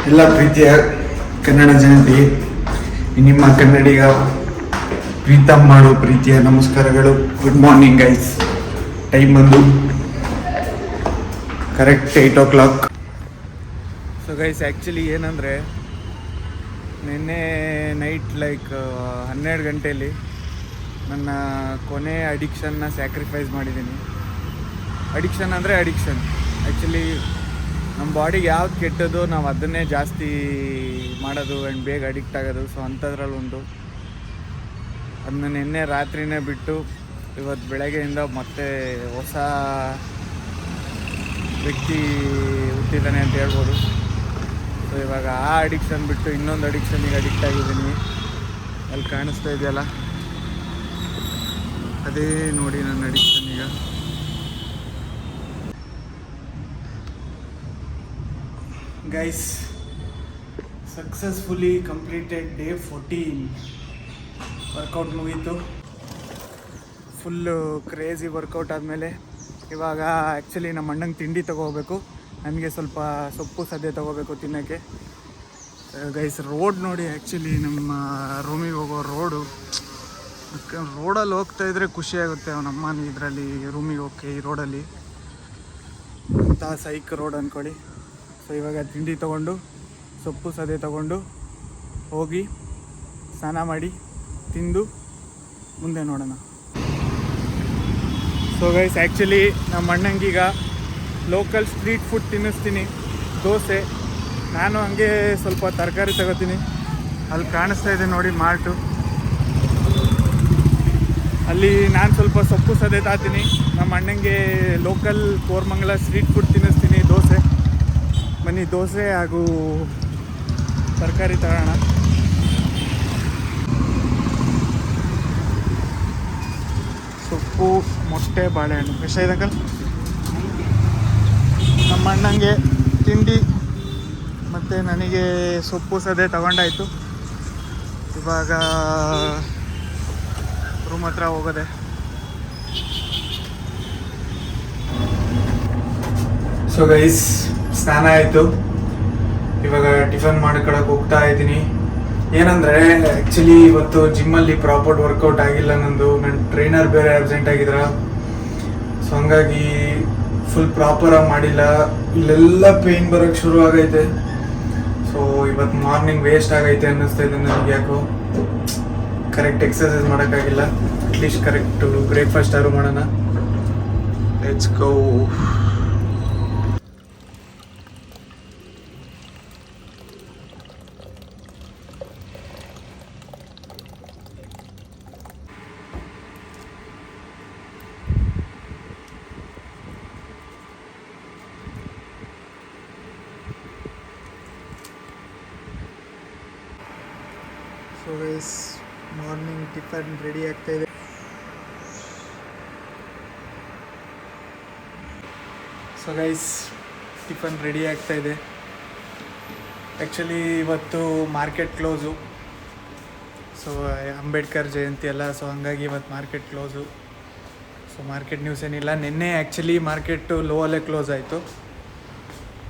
ಎಲ್ಲ ಪ್ರೀತಿಯ ಕನ್ನಡ ಜನತೆ, ನಿಮ್ಮ ಕನ್ನಡಿಗ ಪ್ರೀತಮ್ ಮಾಡೋ ಪ್ರೀತಿಯ ನಮಸ್ಕಾರಗಳು. Good morning guys. ಟೈಮ್ ಬಂದು correct 8 o'clock. So guys, actually ಏನಂದರೆ ನಿನ್ನೆ ನೈಟ್ 12 ಗಂಟೆಯಲ್ಲಿ ನನ್ನ ಕೊನೆ ಅಡಿಕ್ಷನ್ನ ಸ್ಯಾಕ್ರಿಫೈಸ್ ಮಾಡಿದ್ದೀನಿ. ಅಡಿಕ್ಷನ್ ಅಂದರೆ ಅಡಿಕ್ಷನ್, ಆ್ಯಕ್ಚುಲಿ ನಮ್ಮ ಬಾಡಿಗೆ ಯಾವ್ದು ಕೆಟ್ಟದ್ದು ನಾವು ಅದನ್ನೇ ಜಾಸ್ತಿ ಮಾಡೋದು ಆ್ಯಂಡ್ ಬೇಗ ಅಡಿಕ್ಟ್ ಆಗೋದು. ಸೊ ಅಂಥದ್ರಲ್ಲಿ ಒಂದು ಅದನ್ನ ನಿನ್ನೆ ರಾತ್ರಿನೇ ಬಿಟ್ಟು ಇವತ್ತು ಬೆಳಗ್ಗೆಯಿಂದ ಮತ್ತೆ ಹೊಸ ವ್ಯಕ್ತಿ ಹುಟ್ಟಿದ್ದಾನೆ ಅಂತ ಹೇಳ್ಬೋದು. ಸೊ ಇವಾಗ ಆ ಅಡಿಕ್ಷನ್ ಬಿಟ್ಟು ಇನ್ನೊಂದು ಅಡಿಕ್ಷನಿಗೆ ಅಡಿಕ್ಟ್ ಆಗಿದ್ದೀನಿ. ಅಲ್ಲಿ ಕಾಣಿಸ್ತಾ ಇದೆಯಲ್ಲ, ಅದೇ ನೋಡಿ ನನ್ನ ಅಡಿಕ್ಷನ್. ಈಗ guys, successfully completed day 14. Workout ಮುಗೀತು. ಫುಲ್ಲು ಕ್ರೇಜಿ ವರ್ಕೌಟ್ ಆದಮೇಲೆ ಇವಾಗ ಆ್ಯಕ್ಚುಲಿ ನಮ್ಮ ಅಣ್ಣಂಗೆ ತಿಂಡಿ ತೊಗೋಬೇಕು, ನನಗೆ ಸ್ವಲ್ಪ ಸೊಪ್ಪು ಸದ್ಯ ತೊಗೋಬೇಕು ತಿನ್ನೋಕ್ಕೆ. ಗೈಸ್, ರೋಡ್ ನೋಡಿ, ಆ್ಯಕ್ಚುಲಿ ನಮ್ಮ ರೂಮಿಗೆ ಹೋಗೋ ರೋಡಲ್ಲಿ ಹೋಗ್ತಾಯಿದ್ರೆ ಖುಷಿಯಾಗುತ್ತೆ. ಅವನಮ್ಮನ ಇದರಲ್ಲಿ ರೂಮಿಗೆ ಹೋಗಕ್ಕೆ ಈ ರೋಡಲ್ಲಿ ಅಂತ ಸೈಕ್ ರೋಡ್ ಅಂದ್ಕೊಳ್ಳಿ. ಸೊ ಇವಾಗ ತಿಂಡಿ ತೊಗೊಂಡು ಸೊಪ್ಪು ಸದೆ ತೊಗೊಂಡು ಹೋಗಿ ಸ್ನಾನ ಮಾಡಿ ತಿಂದು ಮುಂದೆ ನೋಡೋಣ. ಸೊ ಗೈಸ್, ಆ್ಯಕ್ಚುಲಿ ನಮ್ಮ ಅಣ್ಣಂಗೀಗ ಲೋಕಲ್ ಸ್ಟ್ರೀಟ್ ಫುಡ್ ತಿನ್ನಿಸ್ತೀನಿ, ದೋಸೆ. ನಾನು ಹಂಗೆ ಸ್ವಲ್ಪ ತರಕಾರಿ ತಗೋತೀನಿ. ಅಲ್ಲಿ ಕಾಣಿಸ್ತಾ ಇದೆ ನೋಡಿ ಮಾರ್ಟು, ಅಲ್ಲಿ ನಾನು ಸ್ವಲ್ಪ ಸೊಪ್ಪು ಸದೆ ತಾತೀನಿ. ನಮ್ಮ ಅಣ್ಣಂಗೆ ಲೋಕಲ್ ಕೋರಮಂಗಲ ಸ್ಟ್ರೀಟ್ ಫುಡ್ ತಿನ್ನಿಸ್ತೀನಿ, ದೋಸೆ. ಬನ್ನಿ ದೋಸೆ ಹಾಗೂ ತರಕಾರಿ ತಗೋಣ. ಸೊಪ್ಪು, ಮೊಟ್ಟೆ, ಬಾಳೆಹಣ್ಣು ಎಷ್ಟು ಇದಕ್ಕಲ್ಲ. ನಮ್ಮ ಅಣ್ಣಂಗೆ ತಿಂಡಿ ಮತ್ತು ನನಗೆ ಸೊಪ್ಪು ಸದೆ ತಗೊಂಡಾಯಿತು. ಇವಾಗ ರೂಮ್ ಹತ್ರ ಹೋಗೋದೆ. ಸೊ ಗೈಸ್, ಸ್ನಾನ ಆಯಿತು. ಇವಾಗ ಟಿಫನ್ ಮಾಡ್ಕೊಳಕ್ಕೆ ಹೋಗ್ತಾ ಇದ್ದೀನಿ. ಏನಂದರೆ ಆ್ಯಕ್ಚುಲಿ ಇವತ್ತು ಜಿಮ್ಮಲ್ಲಿ ಪ್ರಾಪರ್ ವರ್ಕೌಟ್ ಆಗಿಲ್ಲ ನಂದು. ನನ್ನ ಟ್ರೈನರ್ ಬೇರೆ ಅಬ್ಸೆಂಟ್ ಆಗಿದ್ರ. ಸೊ ಹಂಗಾಗಿ ಫುಲ್ ಪ್ರಾಪರಾಗಿ ಮಾಡಿಲ್ಲ. ಇಲ್ಲೆಲ್ಲ ಪೇಯ್ನ್ ಬರೋಕ್ಕೆ ಶುರು ಆಗೈತೆ. ಸೊ ಇವತ್ತು ಮಾರ್ನಿಂಗ್ ವೇಸ್ಟ್ ಆಗೈತೆ ಅನ್ನಿಸ್ತಾ ಇದೆ ನನಗೆ. ಯಾಕೋ ಕರೆಕ್ಟ್ ಎಕ್ಸಸೈಸ್ ಮಾಡೋಕ್ಕಾಗಿಲ್ಲ. ಅಟ್ಲೀಸ್ಟ್ ಕರೆಕ್ಟು ಬ್ರೇಕ್ಫಾಸ್ಟ್ ಆದ್ರೂ ಮಾಡೋಣ. Let's go. So guys, morning tiffin ready ಆಗ್ತಾಯಿದೆ. ಸೊ ಗೈಸ್, ಟಿಫನ್ ರೆಡಿ ಆಗ್ತಾಯಿದೆ. ಆ್ಯಕ್ಚುಲಿ ಇವತ್ತು market close. So Ambedkar Jayanti ಅಲ್ಲ, ಸೊ ಹಂಗಾಗಿ ಇವತ್ತು market close. So market news ಏನಿಲ್ಲ. ನಿನ್ನೆ ಆ್ಯಕ್ಚುಲಿ ಮಾರ್ಕೆಟು ಲೋ ಅಲ್ಲೇ ಕ್ಲೋಸ್ ಆಯಿತು.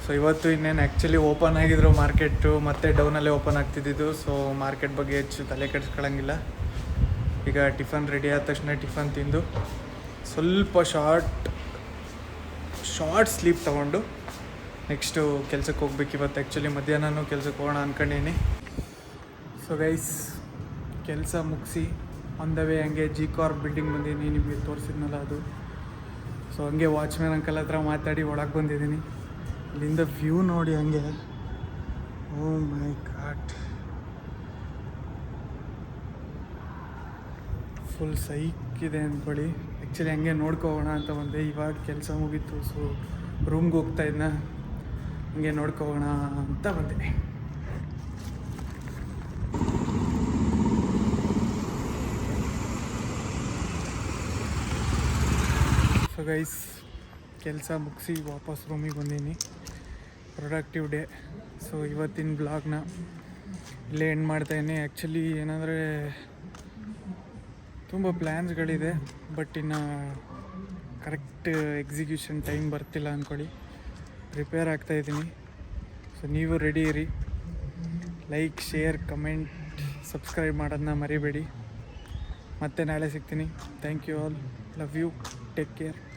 ಸೊ ಇವತ್ತು ಇನ್ನೇನು ಆ್ಯಕ್ಚುಲಿ ಓಪನ್ ಆಗಿದ್ರು ಮಾರ್ಕೆಟು, ಮತ್ತೆ ಡೌನಲ್ಲೇ ಓಪನ್ ಆಗ್ತಿದ್ದಿದ್ದು. ಸೊ ಮಾರ್ಕೆಟ್ ಬಗ್ಗೆ ಹೆಚ್ಚು ತಲೆ ಕೆಡಿಸ್ಕೊಳ್ಳೋಂಗಿಲ್ಲ. ಈಗ ಟಿಫನ್ ರೆಡಿ ಆದ ತಕ್ಷಣ ಟಿಫನ್ ತಿಂದು ಸ್ವಲ್ಪ ಶಾರ್ಟ್ ಸ್ಲೀಪ್ ತೊಗೊಂಡು ನೆಕ್ಸ್ಟು ಕೆಲ್ಸಕ್ಕೆ ಹೋಗ್ಬೇಕು. ಇವತ್ತು ಆ್ಯಕ್ಚುಲಿ ಮಧ್ಯಾಹ್ನನೂ ಕೆಲ್ಸಕ್ಕೆ ಹೋಗೋಣ ಅಂದ್ಕೊಂಡಿದ್ದೀನಿ. ಸೊ ಗೈಸ್, ಕೆಲಸ ಮುಗಿಸಿ ಆನ್ ದ ವೇ ಹಂಗೆ ಜಿ ಕಾರ್ಪ್ ಬಿಲ್ಡಿಂಗ್ ಬಂದಿದ್ದೀನಿ, ನಿಮಗೆ ತೋರಿಸಿದ್ನಲ್ಲ ಅದು. ಸೊ ಹಂಗೆ ವಾಚ್ಮ್ಯಾನ್ ಅಂಕಲ್ ಹತ್ರ ಮಾತಾಡಿ ಒಳಗೆ ಬಂದಿದ್ದೀನಿ. ಇಲ್ಲಿಂದ ವ್ಯೂ ನೋಡಿ ಹಂಗೆ. ಓ ಮೈ ಗಾಡ್, ಫುಲ್ ಸೈಕ್ ಇದೆ ಅಂದ್ಕೊಳ್ಳಿ. ಆ್ಯಕ್ಚುಲಿ ಹಂಗೆ ನೋಡ್ಕೋಗೋಣ ಅಂತ ಬಂದೆ. ಇವಾಗ ಕೆಲಸ ಮುಗೀತು. ಸೊ ರೂಮ್ಗೆ ಹೋಗ್ತಾ ಇದ್ನ, ಹಂಗೆ ನೋಡ್ಕೋಗೋಣ ಅಂತ ಬಂದೆ. ಸೊ ಗೈಸ್, ಕೆಲಸ ಮುಗಿಸಿ ವಾಪಸ್ ರೂಮಿಗೆ ಬಂದೀನಿ. Productive day. ಸೊ ಇವತ್ತಿನ ಬ್ಲಾಗ್ನ ಇಲ್ಲೇ ಎಂಡ್ ಮಾಡ್ತಾಯಿದ್ದೀನಿ. ಆ್ಯಕ್ಚುಲಿ ಏನಂದರೆ ತುಂಬ ಪ್ಲ್ಯಾನ್ಸ್ಗಳಿದೆ, ಬಟ್ ಇನ್ನು ಕರೆಕ್ಟ್ ಎಕ್ಸಿಕ್ಯೂಷನ್ ಟೈಮ್ ಬರ್ತಿಲ್ಲ ಅಂದ್ಕೊಳ್ಳಿ. ಪ್ರಿಪೇರ್ ಆಗ್ತಾಯಿದ್ದೀನಿ. ಸೊ ನೀವು ರೆಡಿ ಇರಿ. ಲೈಕ್, ಶೇರ್, ಕಮೆಂಟ್, ಸಬ್ಸ್ಕ್ರೈಬ್ ಮಾಡೋದನ್ನ ಮರಿಬೇಡಿ. ಮತ್ತೆ ನಾಳೆ ಸಿಗ್ತೀನಿ. Thank you all. Love you. Take care.